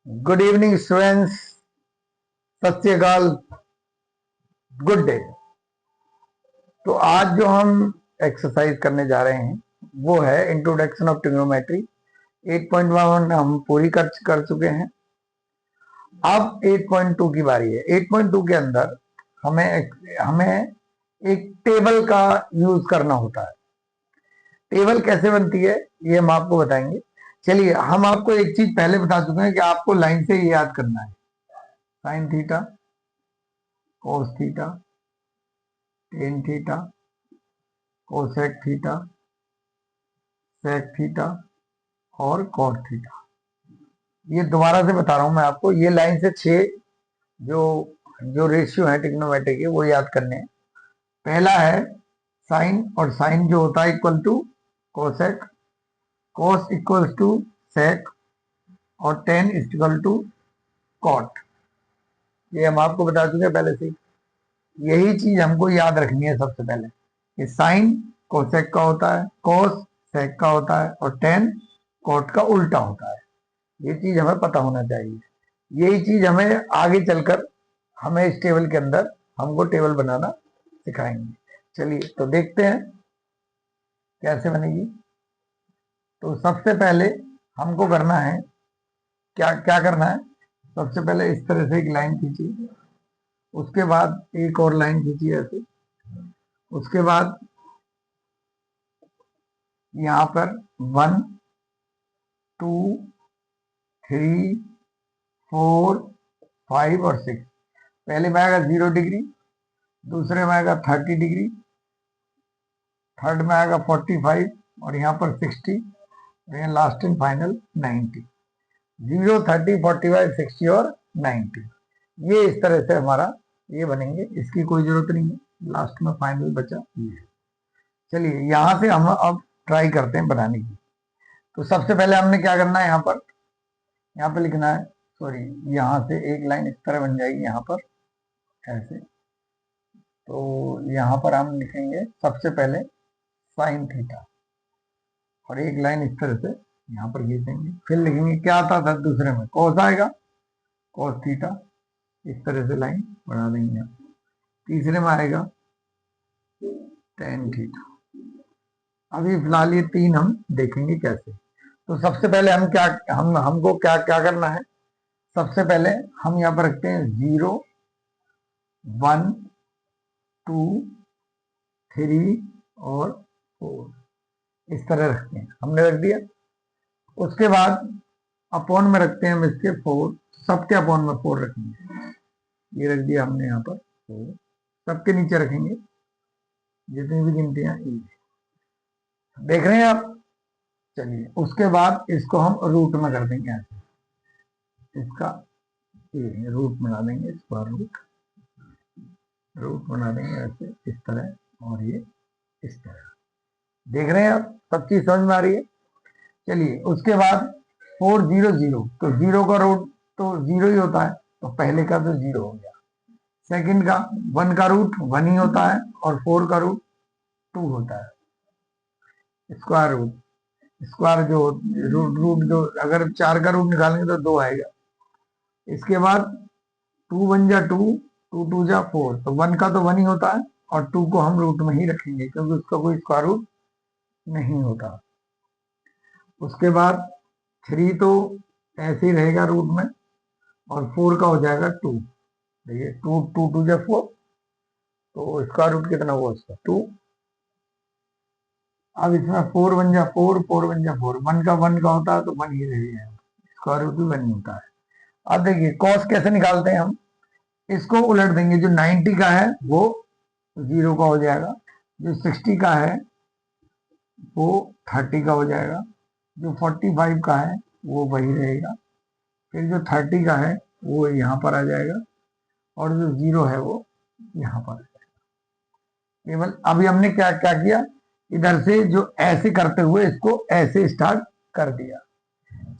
Good evening students, सत श्री अकाल, good day. तो आज जो हम एक्सरसाइज करने जा रहे हैं वो है इंट्रोडक्शन ऑफ ट्रिग्नोमेट्री। 8.1 हम पूरी कर चुके हैं। अब 8.2 की बारी है। 8.2 के अंदर हमें हमें एक टेबल का यूज करना होता है। टेबल कैसे बनती है ये हम आपको बताएंगे। चलिए, हम आपको एक चीज पहले बता चुके हैं कि आपको लाइन से याद करना है। Sine theta, cos theta, tan theta, cosec theta, sec theta और कॉट थीटा। ये दोबारा से बता रहा हूं मैं आपको। ये लाइन से 6 जो जो रेशियो है ट्रिग्नोमेट्री के वो याद करने हैं। पहला है साइन, और साइन जो होता है equal to cosec, cos equal to sec और टेन इक्वल टू कॉट। ये हम आपको बता चुके हैं पहले से। यही चीज हमको याद रखनी है सबसे पहले कि साइन कोसेक का होता है, कोस सेक का होता है और टेन कॉट का उल्टा होता है। ये चीज हमें पता होना चाहिए। यही चीज हमें आगे चलकर हमें इस टेबल के अंदर हमको टेबल बनाना सिखाएंगे। चलिए तो देखते हैं कैसे बनेगी। तो सबसे पहले हमको करना है क्या क्या करना है। सबसे पहले इस तरह से एक लाइन खींचिए, उसके बाद एक और लाइन खींचिए ऐसे, उसके बाद यहाँ पर 1 2 3 4 5 और 6। पहले में आएगा 0 डिग्री, दूसरे में आएगा 30 डिग्री, थर्ड में आएगा 45 और यहाँ पर 60 और यहाँ लास्ट एंड फाइनल 90। 0 30 45 60 और 90। ये इस तरह से हमारा ये बनेंगे। इसकी कोई जरूरत नहीं है, लास्ट में फाइनल बचा ये। चलिए यहाँ से हम अब ट्राई करते हैं बनाने की। तो सबसे पहले हमने क्या करना है, यहाँ पर लिखना है, सॉरी, यहाँ से एक लाइन इस तरह बन जाएगी यहाँ पर ऐसे। तो यहाँ पर हम लिखेंगे सबसे पहले साइन थीटा और एक लाइन इस तरह से यहाँ पर खींचेंगे। फिर लिखेंगे क्या आता था दूसरे में, कोस आएगा, कोस थीटा, इस तरह से लाइन बढ़ा देंगे। तीसरे में आएगा टेन थीटा। अभी फिलहाल ये 3 हम देखेंगे कैसे। तो सबसे पहले हमको क्या क्या करना है। सबसे पहले हम यहाँ पर रखते हैं 0 1 2 3 और 4, इस तरह रखते हैं। हमने रख दिया। उसके बाद अपॉन में रखते हैं हम इसके 4, सबके अपॉन में 4 रखेंगे। ये रख दिया हमने यहाँ पर 4, सबके नीचे रखेंगे जितनी भी गिनतियां ई देख रहे हैं आप। चलिए उसके बाद इसको हम रूट में कर देंगे ऐसे, इसका ये रूट बना देंगे, स्क्वायर रूट बना देंगे ऐसे, इस तरह और ये इस तरह। देख रहे हैं आप, सब चीज समझ में आ रही है। चलिए उसके बाद 4 0 0, तो 0 का रूट तो 0 ही होता है, तो पहले का तो 0 हो गया। सेकंड का 1 का रूट 1 ही होता है और 4 का रूट 2 होता है। स्क्वायर रूट, स्क्वायर जो रूट जो अगर 4 का रूट निकालेंगे तो 2 आएगा। इसके बाद 2 1 जा 2, 2 2 जा 4, तो 1 का तो 1 ही होता है और 2 को हम रूट में ही रखेंगे क्योंकि उसका कोई स्क्वायर रूट नहीं होता। उसके बाद 3 तो ऐसे ही रहेगा रूट में और 4 का हो जाएगा 2। देखिए 2 2 2 जा 4, तो स्क्वायर रूट कितना हुआ उसका 2। अब इसमें 4 1 जा 4, 4 1 जा 4, 1 का होता है तो 1 ही रहेगा, स्क्वायर रूट भी 1 ही होता है। अब देखिए कॉस कैसे निकालते हैं हम। इसको उलट देंगे, जो 90 का है वो 0 का हो जाएगा, जो 60 का है वो 30 का हो जाएगा, जो 45 का है वो वही रहेगा, फिर जो 30 का है वो यहाँ पर आ जाएगा और जो 0 है वो यहाँ पर आ जाएगा। केवल अभी हमने क्या क्या किया, इधर से जो ऐसे करते हुए इसको ऐसे स्टार्ट कर दिया।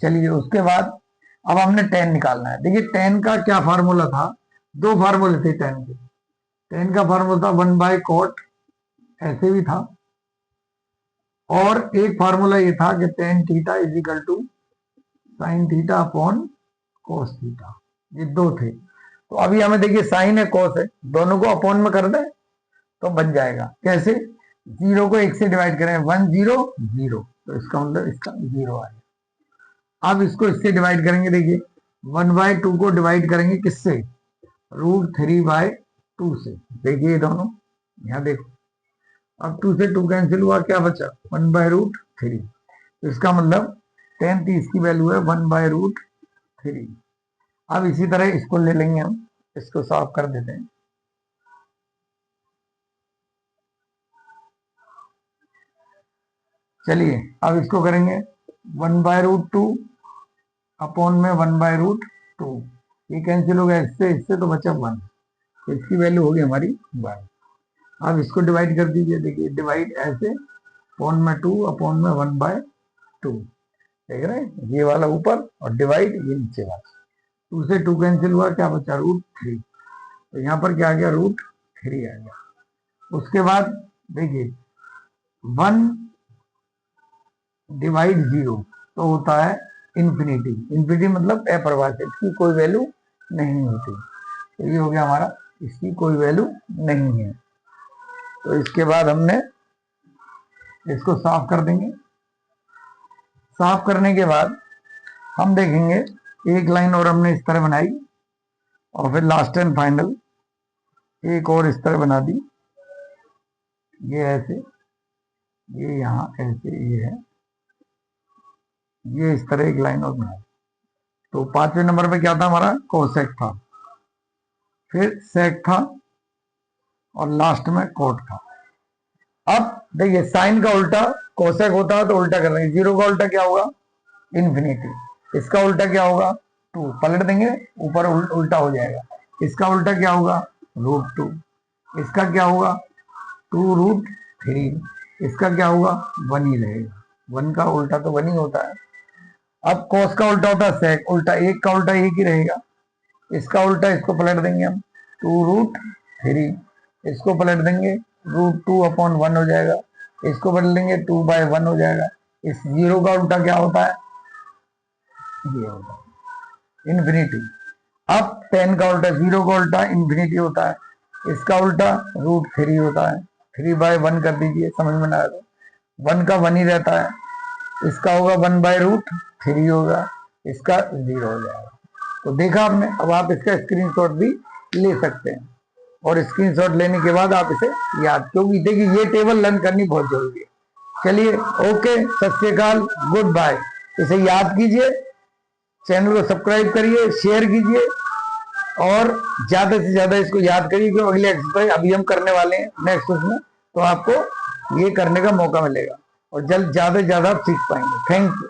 चलिए उसके बाद अब हमने 10 निकालना है। देखिए 10 का क्या फार्मूला था, 2 फार्मूले थे 10 के। 10 का फार्मूला था 1 बाय कॉट, ऐसे भी था, और एक फार्मूला ये था कि tan theta is equal to sine theta upon cos theta, ये 2 थे। तो अभी हमें देखिए साइन है कोस है, दोनों को अपॉन में कर दें तो बन जाएगा। कैसे? 0 को 1 से डिवाइड करें, 1 0 0, तो इसका मतलब इसका 0 आएगा। अब इसको इससे डिवाइड करेंगे, देखिए 1/2 को डिवाइड करेंगे किससे? √3/2 से। देखिए ये दोनों, यहाँ देखो, अब 2 से 2 कैंसिल हुआ, क्या बचा? 1/√3। तो इसका मतलब tan 30 की वैल्यू है 1/√3। अब इसी तरह इसको ले लेंगे हम, इसको सॉल्व कर देते हैं। चलिए अब इसको करेंगे 1/√2 अपॉन में 1/√2, ये कैंसिल हो गया इससे इससे, तो बचा 1, तो इसकी वैल्यू होगी हमारी 1। अब इसको डिवाइड कर दीजिए, देखिए डिवाइड ऐसे, अपॉन में 2 अपॉन में 1/2, देख रहे हैं, ये वाला ऊपर और डिवाइड ये नीचे वाला। 2 से 2 कैंसिल हुआ, क्या बचा? √3, तो यहाँ पर क्या आ गया? √3 आ गया। उसके बाद देखिए 1 डिवाइड 0 तो होता है इन्फिनिटी। इन्फिनिटी मतलब अपरिभाषित, इसकी कोई वैल्यू नहीं होती। तो ये हो गया हमारा, इसकी कोई वैल्यू नहीं है। तो इसके बाद हमने इसको साफ कर देंगे। साफ करने के बाद हम देखेंगे, एक लाइन और हमने इस तरह बनाई और फिर लास्ट एंड फाइनल एक और इस तरह बना दी, ये ऐसे, ये यहाँ ऐसे, ये है, ये इस तरह एक लाइन और बनाई। तो 5वें नंबर पे क्या था हमारा? कोसेक था, फिर सेक था और लास्ट में कोट था। अब देखिए साइन का उल्टा कोसेक होता है तो उल्टा कर देंगे। 0 का उल्टा क्या होगा? इन्फिनिटी। इसका उल्टा क्या होगा? 2, पलट देंगे ऊपर उल्टा हो जाएगा। इसका उल्टा क्या होगा? √2। इसका क्या होगा? 2√3। इसका क्या होगा? 1 ही रहेगा, 1 का उल्टा तो 1 ही होता है। अब कोस का उल्टा होता है सेक, उल्टा एक का उल्टा एक ही रहेगा। इसका उल्टा इसको पलट देंगे हम, 2√3। इसको पलट देंगे, √2/1 हो जाएगा। इसको बदल देंगे 2/1 हो जाएगा। इस 0 का उल्टा क्या होता है? ये होता है इन्फिनिटी। अब 10 का उल्टा, 0 का उल्टा इन्फिनिटी होता है, इसका उल्टा √3 होता है। 3/1 कर दीजिए, समझ में ना आए तो 1 का 1 ही रहता है। इसका होगा 1/√3 होगा, इसका 0 हो जाएगा। तो देखा आपने। अब आप इसका स्क्रीनशॉट भी ले सकते हैं और स्क्रीनशॉट लेने के बाद आप इसे याद, क्योंकि देखिए ये टेबल लर्न करनी बहुत जरूरी है। चलिए ओके, सत श्री अकाल, गुड बाय। इसे याद कीजिए, चैनल को सब्सक्राइब करिए, शेयर कीजिए और ज्यादा से ज्यादा इसको याद करिए, क्योंकि अगले एक्सरसाइज अभी हम करने वाले हैं नेक्स्ट उसमें, तो आपको ये करने का मौका मिलेगा और जल्द ज्यादा से ज्यादा आप सीख पाएंगे। Thank you.